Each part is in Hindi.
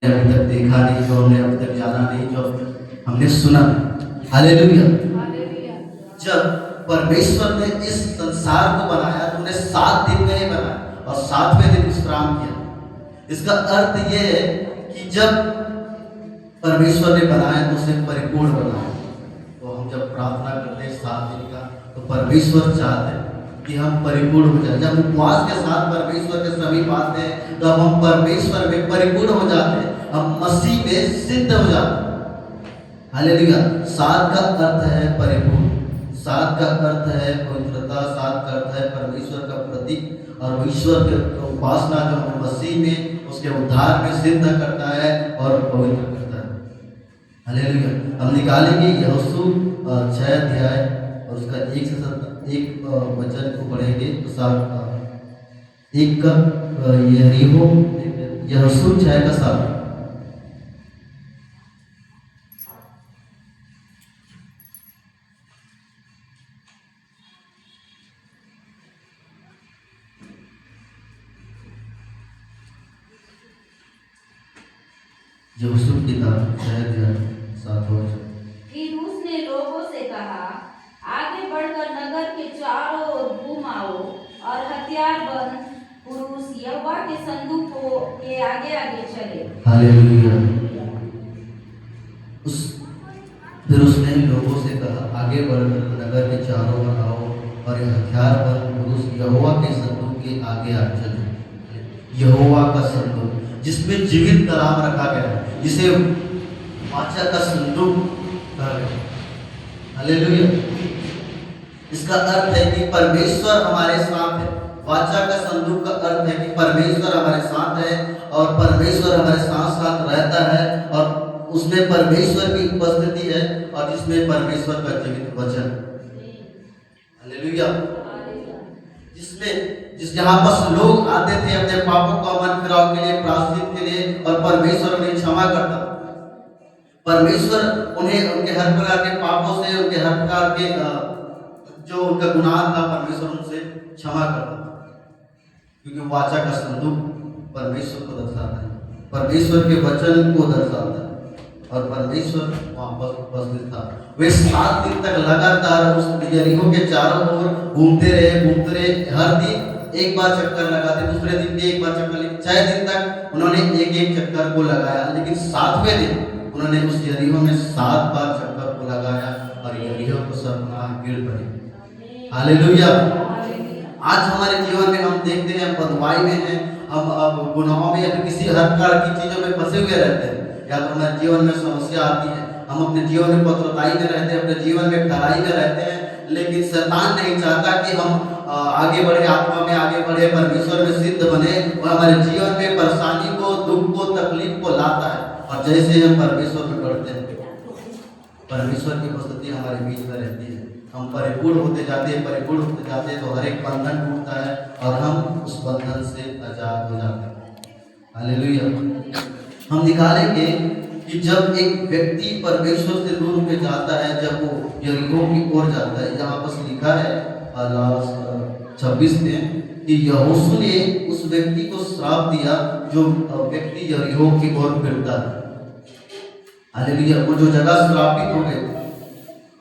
अभी तक देखा नहीं, जो हमने अभी तक जाना नहीं, जो हमने सुना। हालेलुया। जब परमेश्वर ने इस संसार को बनाया तो उन्हें 7 दिन में ही बनाया और 7वें दिन विश्राम किया। इसका अर्थ यह है कि जब परमेश्वर ने बनाया तो उसे परिपूर्ण बनाया। तो हम जब प्रार्थना करते हैं 7 दिन का, तो परमेश्वर चाहते हैं कि हम परिपूर्ण हो जाए। जब उपवास के साथ परमेश्वर के समीप आते हैं तो अब हम परमेश्वर में परिपूर्ण हो जाते हैं, हम मसीह में सिद्ध हो जाते हैं। हालेलुया। 7 का अर्थ है परिपूर्ण, 7 का अर्थ है पवित्रता, 7 का अर्थ है परमेश्वर का प्रतीक और ईश्वर की उपासना जो हमें मसीह में उसके उद्धार में सिद्ध करता है और पवित्र करता है। हालेलुया। हम निकालेंगे यहोशू 6 अध्याय और उसका 1 से 1 वचन को पढ़ेंगे तो 1 का यहोशू 6 का 7। यहोशू की किताब 6 अध्याय 7 वचन। फिर उसने लोगों से कहा, आगे बढ़कर नगर के चारों ओर घूम आओ और हथियारबंद पुरुष यहोवा के संदूक के आगे आगे चले। हालेलुया। फिर उसने लोगों से कहा, आगे बढ़कर नगर के चारों ओर आओ और हथियारबंद पुरुष यहोवा के संदूक के आगे आगे चले। यहोवा का संदूक जिसमें जीवित कलाम रखा गया है, जिसे वाचा का संदूक कहा गया। हालेलुया। इसका अर्थ है कि परमेश्वर हमारे साथ है। वाचा का संदूक का अर्थ है कि परमेश्वर हमारे साथ है और परमेश्वर हमारे साथ साथ रहता है और उसमें परमेश्वर की उपस्थिति है और जिसमें परमेश्वर का जीवित वचन। हालेलुया। जिस जहाँ बस लोग आते थे अपने पापों का मन फिराव के लिए, प्रायश्चित के लिए, और परमेश्वर उन्हें क्षमा करता। परमेश्वर उन्हें उनके हर प्रकार के पापों से, उनके हर प्रकार के जो उनका गुनाह था, परमेश्वर उनसे क्षमा करता, क्योंकि वाचा का संदूक परमेश्वर को दर्शाता है, परमेश्वर के वचन को दर्शाता है और परमेश्वर वहाँ पर उपस्थित था। वे 7 दिन तक लगातार उस यरीहो के चारों ओर घूमते रहे। हर दिन एक बार चक्कर लगाते, दूसरे दिन भी एक बार चक्कर, 6 दिन तक उन्होंने एक चक्कर को लगाया, लेकिन 7वें दिन उन्होंने उस यरीहो में 7 बार चक्कर को लगाया और यरीहो को सब गिर पड़ी। हालेलुया। आज हमारे जीवन में हम देखते हैं, हम बदवाई में हैं, हम अब गुनाहों में या किसी हर प्रकार की चीजों में फंसे हुए रहते हैं, या तो हमारे जीवन में समस्या आती है, हम अपने जीवन में पत्रताई में रहते हैं, अपने जीवन में खराई में रहते हैं, लेकिन शैतान नहीं चाहता कि हम आगे बढ़े, आत्मा में आगे बढ़े, परमेश्वर में सिद्ध बने। और हमारे जीवन में परेशानी को, दुख को, तकलीफ को लाता है और जैसे हम परमेश्वर में बढ़ते हैं, परमेश्वर की उपस्थिति हमारे बीच में रहती है, हम परिपूर्ण होते जाते हैं तो हर एक बंधन टूटता है और हम उस बंधन से आजाद हो जाते हैं। हालेलुया। हम निकालेंगे कि जब एक व्यक्ति परमेश्वर से दूर होकर जाता है, जब वो यरीहो की ओर जाता है, यहाँ पर लिखा है 26 में कि यहोशू ने उस व्यक्ति को श्राप दिया जो व्यक्ति यरीहो की ओर फिरता है। हालेलुया। वो जो जगह श्रापित हो गई।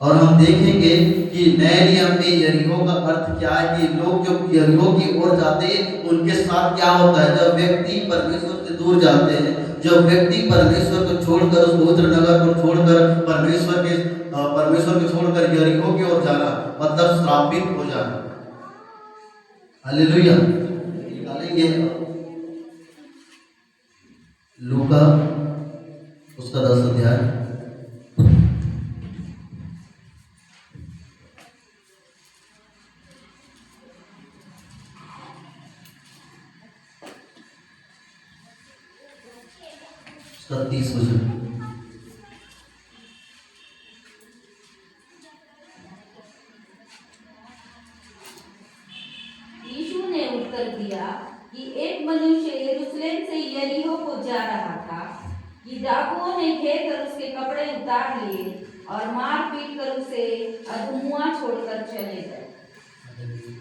और हम देखेंगे कि नए नियम में यरीहो का अर्थ क्या है, कि लोग जो यरीहो की ओर जाते हैं उनके साथ क्या होता है। जब व्यक्ति परमेश्वर से दूर जाते हैं, जब व्यक्ति परमेश्वर को छोड़कर, उस पवित्र नगर को छोड़कर, परमेश्वर को छोड़कर यरीहो की ओर जाना मतलब श्रापित हो जाना। हालेलुया। निकालेंगे लूका उसका 10 अध्याय उसका 30 वचन। यीशु ने उत्तर दिया कि एक मनुष्य यरूशलेम से यरीहो को जा रहा था कि डाकुओं ने घेर कर उसके कपड़े उतार लिए और मार पीट कर उसे अधमुआ छोड़कर चले गए।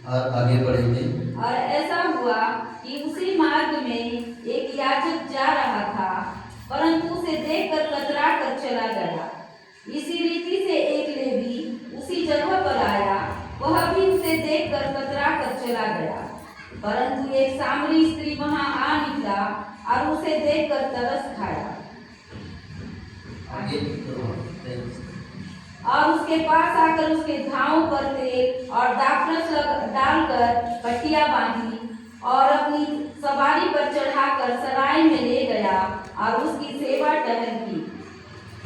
आगे बढ़ेंगे। और ऐसा हुआ कि उसी मार्ग में एक याजक जा रहा था, चला गया। इसी रीति से एक लेवी उसी जगह पर आया, वह भी उसे देखकर कतरा कर चला गया। परंतु एक सामरी स्त्री वहां आ निकला और उसे देखकर तरस खाया और उसके पास आकर उसके घावों पर तेल और दाखरस डालकर पट्टियां बांधी और अपनी सवारी पर चढ़ाकर सराय में ले गया और उसकी सेवा टहल की।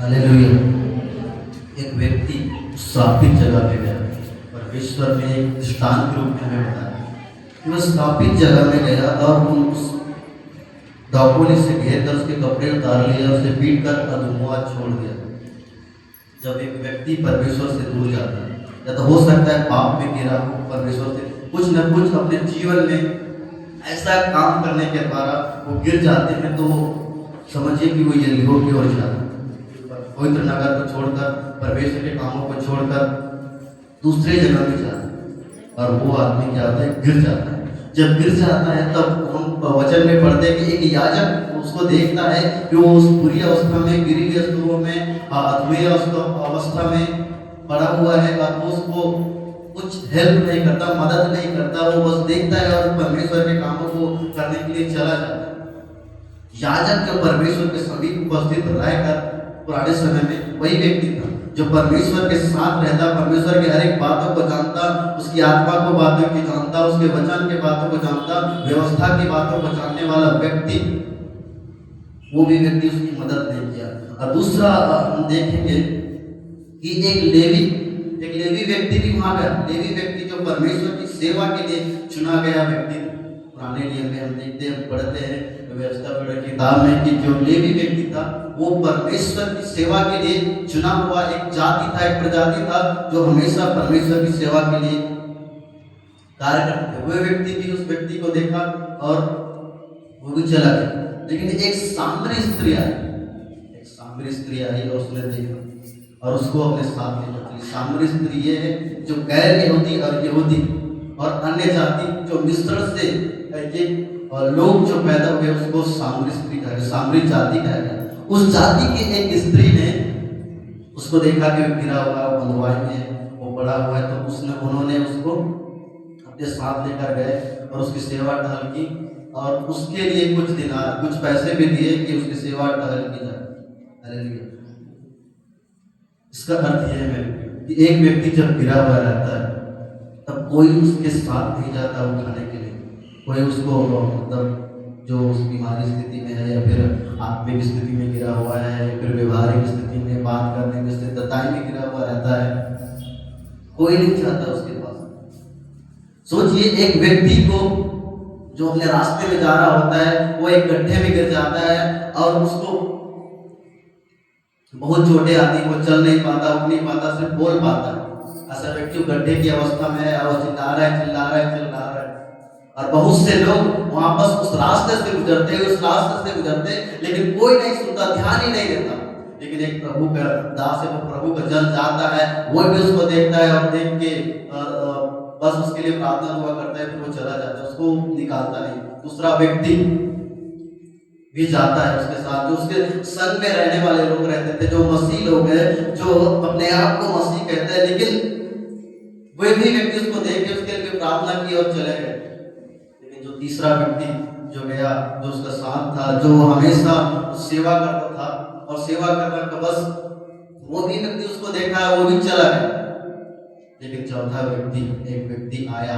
हालेलुया। एक व्यक्ति श्रापित जगह पे गया, परमेश्वर ने एक दृष्टांत के रूप में हमें बताया कि वह श्रापित जगह में गया और उस डाकुओं से घेर कर उसके कपड़े उतार लिए, उसे पीट कर अधमुआ छोड़ दिया। जब एक व्यक्ति परमेश्वर से दूर जाता है, या तो हो सकता है पाप में गिरा हो, परमेश्वर से कुछ न कुछ अपने जीवन में ऐसा काम करने के द्वारा वो गिर जाते हैं, तो समझिए कि वो यरीहो की ओर जाता है, पवित्र नगर को छोड़कर, परमेश्वर के कामों को छोड़कर दूसरे जगह में जाता है। और वो आदमी क्या होता है, गिर जाता है। जब गिर जाता है तब हम वचन में पढ़ते हैं कि एक याजक उसको देखता है कि वो उस बुरी अवस्था में, गिरी हुई वस्तुओं में, अधूरी अवस्था में पड़ा हुआ है और वो उसको कुछ हेल्प नहीं करता, मदद नहीं करता, वो बस देखता है और परमेश्वर के कामों को करने के लिए चला जाता है। याजक जो परमेश्वर के समीप उपस्थित रहकर पुराने समय में वही व्यक्ति था जो परमेश्वर के साथ रहता, परमेश्वर के हर एक बातों को जानता, उसकी आत्मा को बातों की जानता, उसके वचन के बातों को जानता, व्यवस्था की बातों को जानने वाला व्यक्ति, वो भी व्यक्ति उसकी मदद नहीं किया। और दूसरा हम देखेंगे कि एक लेवी व्यक्ति भी वहां गया। लेवी व्यक्ति जो परमेश्वर की सेवा के लिए चुना गया व्यक्ति, पुराने नियम में हम देखते हैं, पढ़ते हैं व्यवस्था किताब में कि जो लेवी व्यक्ति था वो परमेश्वर की सेवा के लिए चुना हुआ एक जाति था, एक प्रजाति था जो हमेशा परमेश्वर की सेवा के लिए कार्य करते थे। वो व्यक्ति भी उस व्यक्ति को देखा और वो भी चला गया। लेकिन एक सामरी स्त्री आई और उसने देखा और उसको अपने साथ ले चली। सामरी स्त्री ये है जो गैर यहूदी और यहूदी और अन्य जाति जो मिश्रण से और लोग जो पैदा हुए उसको सामरी स्त्री कहा गया, सामरी जाति कहा गया। उस जाति की एक स्त्री ने उसको देखा कि वो गिरा हुआ है, बंधुआई में वो पड़ा हुआ है, तो उन्होंने उसको अपने साथ लेकर गए और उसकी सेवा टहल की और उसके लिए कुछ पैसे भी दिए कि उसकी सेवा टहल की जाए। हालेलुया। इसका अर्थ यह है कि एक व्यक्ति जब गिरा हुआ रहता है तब कोई उसके साथ नहीं जाता उठाने के लिए, कोई उसको मतलब जो उस बीमारी स्थिति में है या फिर आत्मिक स्थिति में गिरा हुआ है या फिर व्यवहारिक स्थिति में, बात करने में स्थिति में गिरा हुआ रहता है, कोई नहीं चाहता उसके पास। सोचिए एक व्यक्ति को जो अपने रास्ते में जा रहा होता है वो एक गड्ढे में गिर जाता है और उसको बहुत चोटें आती, वो चल नहीं पाता, उठ नहीं पाता, सिर्फ बोल पाता है। ऐसा व्यक्ति गड्ढे की अवस्था में है और चिल्ला रहा है और बहुत से लोग वहां बस उस रास्ते से गुजरते लेकिन कोई नहीं सुनता, ध्यान ही नहीं देता। लेकिन एक प्रभु का दास है, वो प्रभु का जन जाता है, वो भी उसको देखता है और देख के बस उसके लिए प्रार्थना हुआ करता है, फिर वो चला जाता है, उसको निकालता नहीं। दूसरा व्यक्ति भी जाता है उसके साथ, जो उसके संग में रहने वाले लोग रहते थे, जो मसीह लोग हैं, जो अपने आप को मसीह कहते हैं, लेकिन वे भी व्यक्ति उसको देख के उसके लिए प्रार्थना की और चले गए। लेकिन जो तीसरा व्यक्ति जो गया, जो उसका साथ था, जो हमेशा सेवा करता था और सेवा करने का बस वो भी व्यक्ति उसको देखा, वो भी चला गया। लेकिन चौथा व्यक्ति, एक व्यक्ति आया,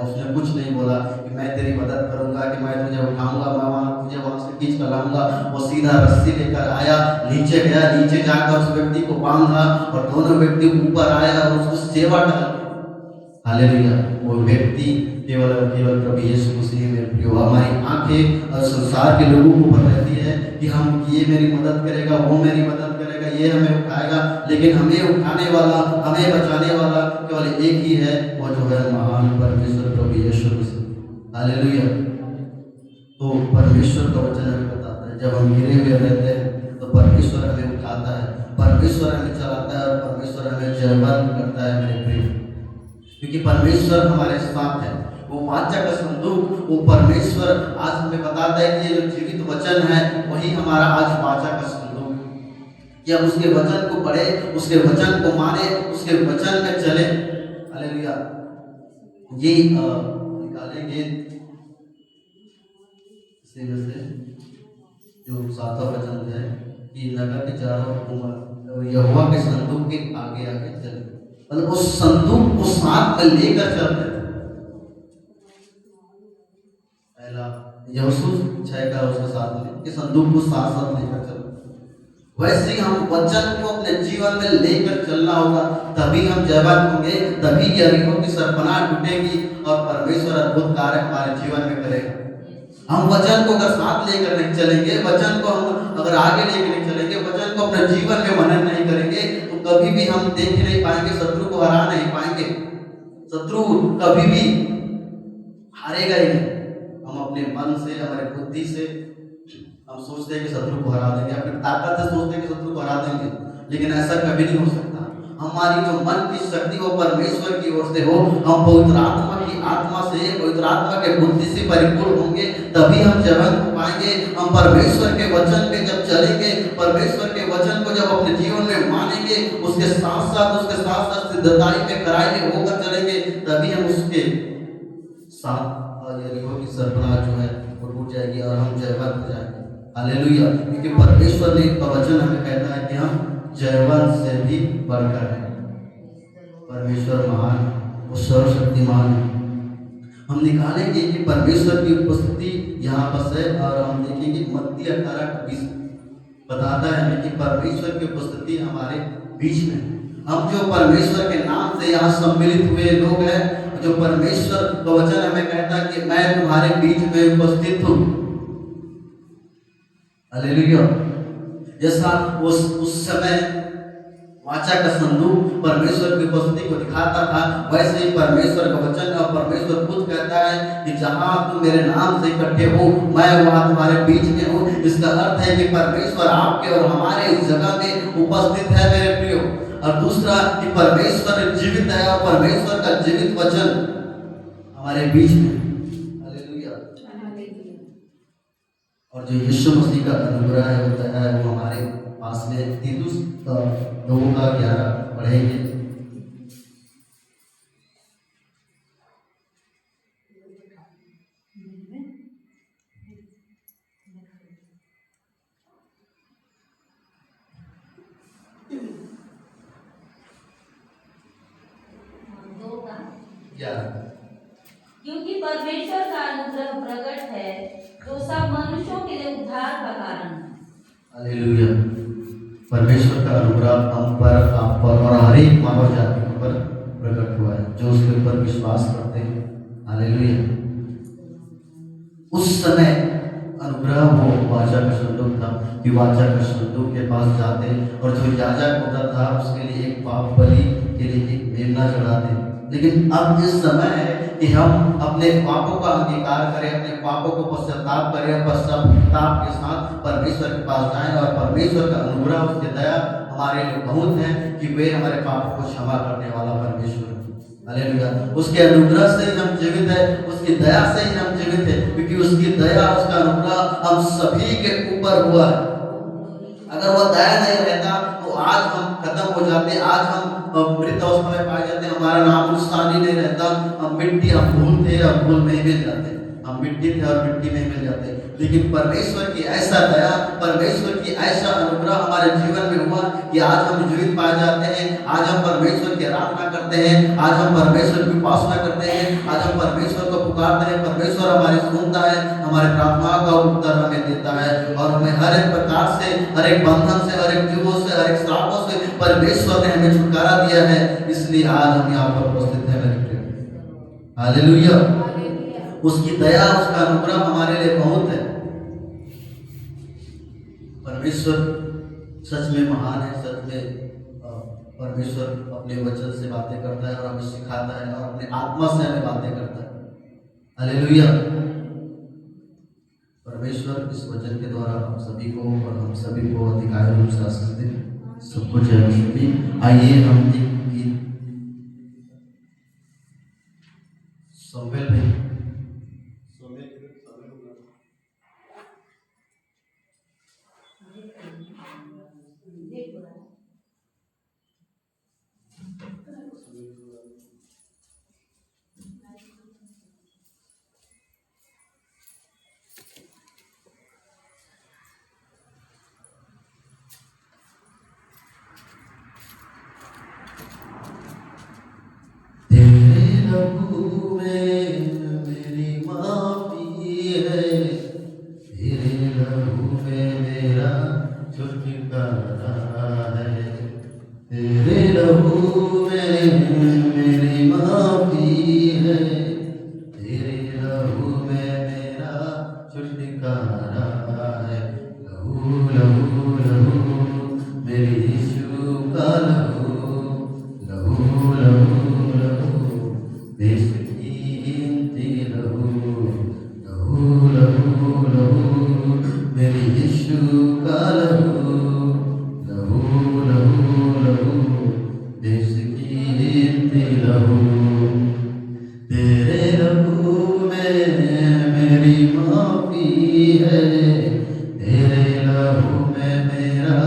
उसने कुछ नहीं बोला कि मैं तेरी मदद करूंगा, कि मैं तुझे उठाऊंगा, मैं तुझे वहां से खींच कर लाऊंगा। वो सीधा रस्सी लेकर आया, नीचे गया, नीचे जाकर उस व्यक्ति को बांधा और दोनों व्यक्ति ऊपर आया और उसको सेवा टहल। हालेलुया। वो व्यक्ति केवल प्रभु यीशु मसीह में प्रियो, हमारी आंखें और संसार के लोगों के ऊपर रहती है कि हम ये मेरी मदद करेगा, वो मेरी मदद करेगा, ये हमें उठाएगा, लेकिन हमें उठाने वाला, हमें बचाने वाला केवल एक ही है, वो जो है महान परमेश्वर प्रभु यीशु मसीह। हालेलुया। तो परमेश्वर का वचन हमें बताता है जब हम गिरे हुए रहते हैं तो परमेश्वर हमें उठाता है, परमेश्वर हमें चलाता है और परमेश्वर हमें जयवंत करता है मेरे प्रिय, क्योंकि परमेश्वर हमारे साथ है। वो वाचा का संदूक, वो परमेश्वर आज हमें बताता है कि ये जो जीवित वचन है वही हमारा आज वाचा का संदूक। कि हम उसके वचन को पढ़े, उसके वचन को माने, उसके वचन में चले। हालेलुया। ये निकालेंगे इसी में से जो 7वां वचन है कि नगर के चारों ओर यहोवा के संदूक के आगे आगे चले, मतलब उस संदूक को साथ में लेकर चलते थे। पहला यहोशू 6 का उसके साथ में कि संदूक को साथ साथ लेकर चलो। वैसे ही हम वचन को अपने जीवन में लेकर चलना होगा, तभी हम जयवान होंगे, तभी यरीहो की सरपनाह टूटेगी और परमेश्वर अद्भुत कार्य हमारे जीवन में करेगा। हम वचन को अगर साथ लेकर नहीं चलेंगे, वचन को हम अगर आगे लेकर नहीं चलेंगे, वचन को अपने जीवन में मनन नहीं करेंगे, तो कभी भी हम देख नहीं पाएंगे, शत्रु को हरा नहीं पाएंगे। शत्रु कभी भी हारेगा ही नहीं। हम अपने मन से, हमारे बुद्धि से हम सोचते हैं कि शत्रु को हरा देंगे, अपनी ताकत से सोचते हैं कि शत्रु को हरा देंगे, लेकिन ऐसा कभी नहीं हो सकता। हमारी जो मन की शक्ति वो परमेश्वर की ओर से हो, हम पवित्र आत्मा की आत्मा से, पवित्र आत्मा के बुद्धि से परिपूर्ण होंगे, तभी हम जयवंत हो पाएंगे। हम परमेश्वर के वचन पे जब चलेंगे, परमेश्वर के वचन को जब अपने जीवन में मानेंगे, उसके साथ साथ सिद्धताई में कराई में होकर चलेंगे, तभी हम उसके साथ यरीहो की सरपनाह जो है वो टूट जाएगी और हम जयवंत हो जाएंगे। हालेलुया। क्योंकि परमेश्वर ने का वचन हमें कहता है कि हम जयवंत से भी बढ़कर हैं। परमेश्वर महान, वो सर्वशक्तिमान है। हम निकालेंगे कि परमेश्वर की उपस्थिति यहाँ बस है, और हम देखेंगे मत्ती 18:20 बताता है हमें कि परमेश्वर की उपस्थिति हमारे बीच में। हम जो परमेश्वर के नाम से यहाँ सम्मिलित हुए लोग हैं, जो परमेश्वर का वचन हमें कहता है कि मैं तुम्हारे बीच में उपस्थित हूँ। हालेलुया। जैसा उस समय वाचा का संदूक परमेश्वर की उपस्थिति को दिखाता था, वैसे ही परमेश्वर का वचन और परमेश्वर खुद कहता है कि जहां तुम मेरे नाम से इकट्ठे हो, मैं वहां तुम्हारे बीच में हूँ। इसका अर्थ है कि परमेश्वर आपके और हमारे इस जगह में उपस्थित है मेरे प्रियो। और दूसरा कि परमेश्वर जीवित है और परमेश्वर का जीवित वचन हमारे बीच में। हालेलुया। और जो यीशु मसीह का अनुग्रह है होता है वो हमारे पास में। तीतुस 2:11 पढ़ेंगे। क्योंकि परमेश्वर का अनुग्रह प्रकट है जो सब मनुष्यों के लिए उद्धार का कारण है। हालेलुया। परमेश्वर का अनुग्रह हम पर, आप पर और हर एक मानव जाति पर प्रकट हुआ है जो उसके ऊपर विश्वास करते हैं। हालेलुया। उस समय अनुग्रह वो वाचा का संदूक था कि वाचा का संदूक के पास जाते और जो याजक होता था उसके लिए एक पाप बलि के लिए एक मेमना चढ़ाते। लेकिन अब इस समय है कि हम अपने पापों का अंगीकार करें, अपने पापों को पश्चाताप करें, पश्चाताप के साथ परमेश्वर के पास जाएं और परमेश्वर का अनुग्रह, उसकी दया हमारे लिए बहुत है कि वे हमारे पापों को क्षमा करने वाला परमेश्वर है। हालेलुया। उसके अनुग्रह से ही हम जीवित है, उसकी दया से ही हम जीवित है, क्योंकि उसकी दया, उसका अनुग्रह हम सभी के ऊपर हुआ है। अगर वह दया नहीं रहता तो आज हम खत्म हो जाते, आज हम मृत अवस्था में पाए जाते, हमारा नाम निशान ही नहीं रहता। हम मिट्टी, हम धूल थे और धूल में ही मिल जाते, हम मिट्टी थे और मिट्टी में ही मिल जाते। लेकिन परमेश्वर की ऐसा दया, परमेश्वर की ऐसा अनुग्रह हमारे जीवन में हुआ कि आज हम जीवित पाए जाते हैं। आज हम परमेश्वर की आराधना करते हैं, आज हम परमेश्वर की उपासना करते हैं, आज हम परमेश्वर को पुकारते हैं। परमेश्वर हमारी सुनता है, हमारे प्रार्थनाओं का उत्तर हमें देता है और हमें हर एक प्रकार से, हर एक बंधन से, हर एक जुगों से, हर एक श्रापों से परमेश्वर ने हमें छुटकारा दिया है। इसलिए आज हम यहाँ पर उपस्थित हैं मेरे प्रिय। हालेलुया। उसकी दया, उसका अनुग्रह हमारे लिए बहुत है। परमेश्वर सच में महान है, सच में परमेश्वर अपने वचन से बातें करता है और हमें सिखाता है और अपने आत्मा से हमें बातें करता है। हालेलुया। परमेश्वर इस वचन के द्वारा हम सभी को और हम सभी को अधिकारिक रूप से आशीष दे। सबको जय मसीह। आइए हम एक गीत सोमेल भाई छुटकारा है। तेरे लहू में मेरी माफी है, तेरे लहू में मेरा छुटकारा है। लहू लहू लहू मेरे यीशु का लहू, लहू लहू लहू देश की कीमती लहू, लहू लहू लहू मेरे यीशु का लहू, लहू लहू लहू देश की कीमती लहू। तेरे लहू में मेरी माफी है, तेरे लहू में मेरा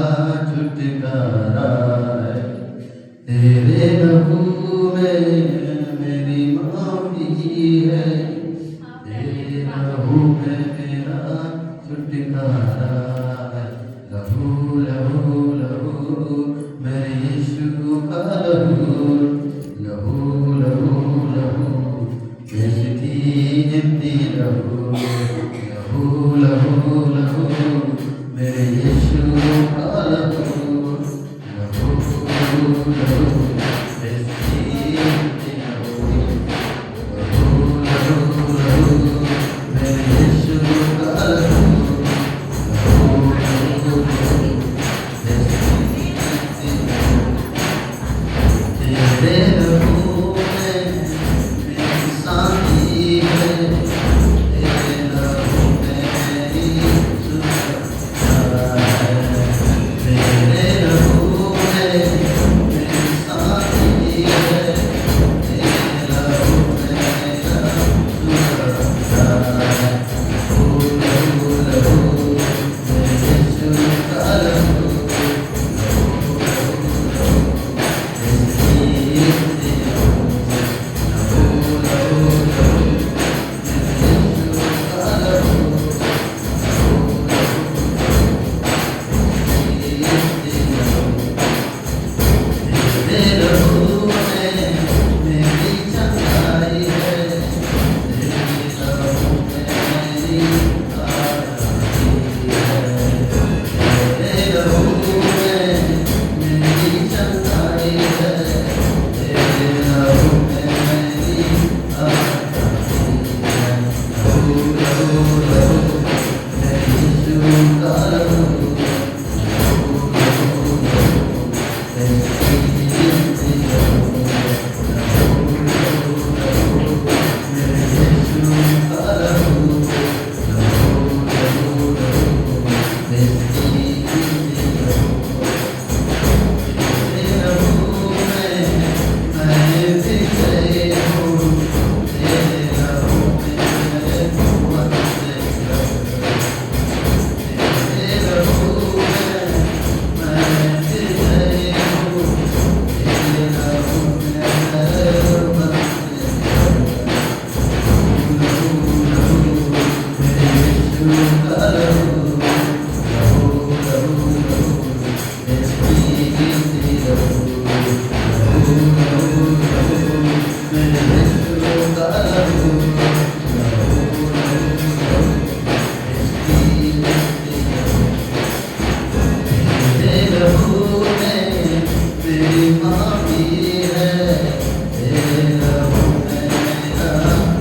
छुटकारा है। तेरे लहू में मेरी माफी है, तेरे लहू में मेरा छुटकारा है। लहू लहू लहू मेरे यीशु का लहू, लहू लहू लहू देश की कीमती लहू, लहू लहू लहू मेरे यीशु का लहू, लहू लहू देश की कीमती लहू, लहू लहू लहू मेरे यीशु का लहू, लहू लहू लहू देश की कीमती लहू। तेरे लहू में मेरी शांति है, तेरे लहू में मेरी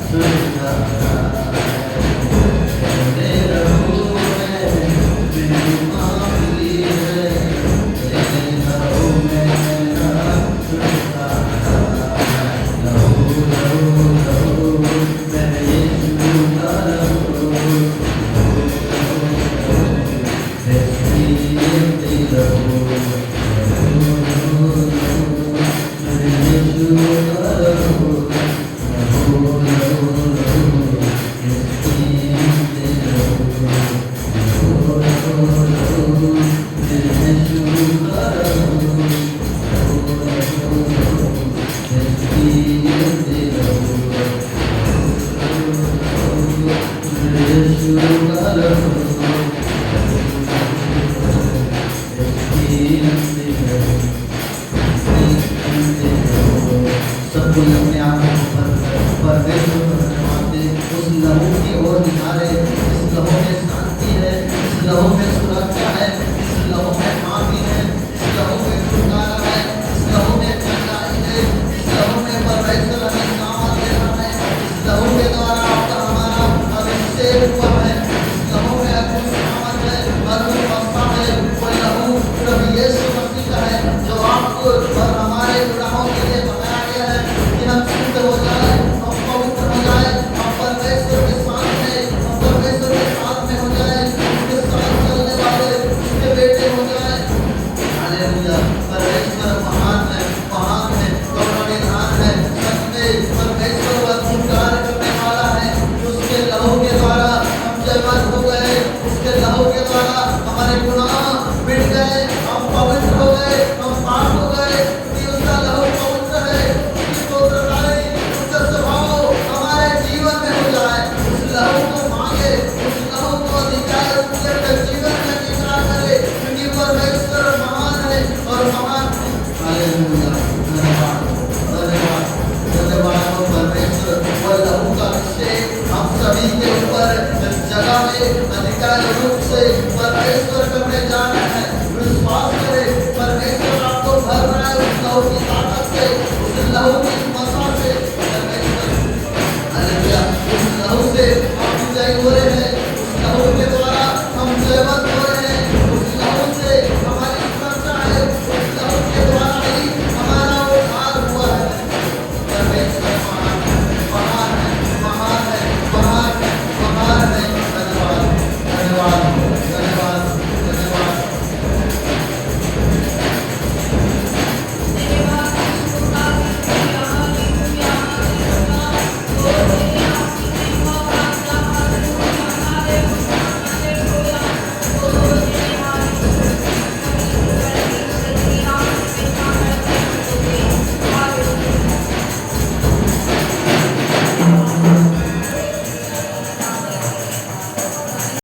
सुरक्षा है। तेरे लहू में मेरी शांति है, तेरे लहू में मेरा सुरक्षा है। लहू लहू लहू मेरे यीशु का लहू, लहू लहू लहू सब कोई अपने आप को परमेश्वर को धन्यवाद दे। उस लहू की ओर निहारे, इस लहू में शांति है, इस लहू में सुरक्षा है, इस लहू जय हो जाए। हालेलुया। परमेश्वर महान है, करुणा निधान है। सच में परमेश्वर वह अद्भुत कार्य करने वाला है। उसके लहू के द्वारा हम जयवंत हो गए, उसके लहू के द्वारा हमारे गुनाह मिट गए, हम पवित्र हो गए, हम पाक हो गए।